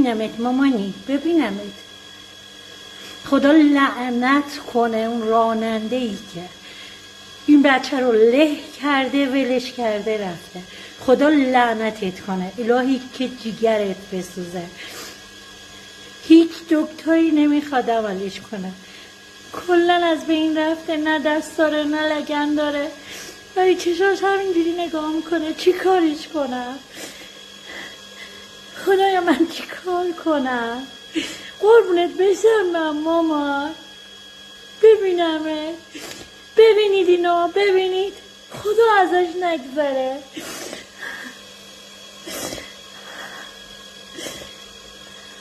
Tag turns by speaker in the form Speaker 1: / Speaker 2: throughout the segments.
Speaker 1: ببینمت مامانی، ببینمت. خدا لعنت کنه اون راننده ای که این بچه رو له کرده ولش کرده رفته. خدا لعنتت کنه. الهی که جیگرت بسوزه. هیچ دکتری نمیخواد عملش کنه. کلن از بین رفته، نه دست داره نه لگن داره. ولی چشاش همینجوری نگاه میکنه. چی کارش کنم؟ خدایا من چی کار کنم؟ قربونت بشم من مامان. ببینمه. ببینید اینو، ببینید. خدا ازش نگذره.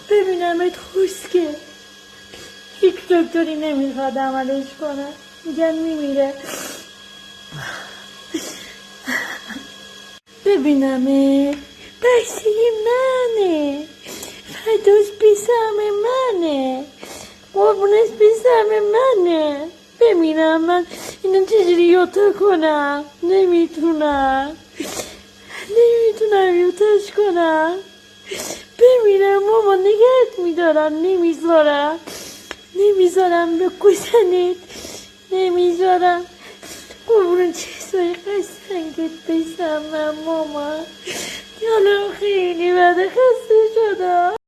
Speaker 1: ببینمت خوشگل. هیچ دکتری نمیخواد عملش کنه. میگن میمیره. ببینمت. بچه منه. فرداش بسم منه. قربونش بسم منه. ببینم من اینو چجوری یوتا کنم. نمیتونم یوتاش کنم. ببینم ماما نگهت میدارم. نمیذارم بکشنت. نمیذارم. قربون چشمای قشنگت بشم من ماما. حالا خیلی بده خسته شدم.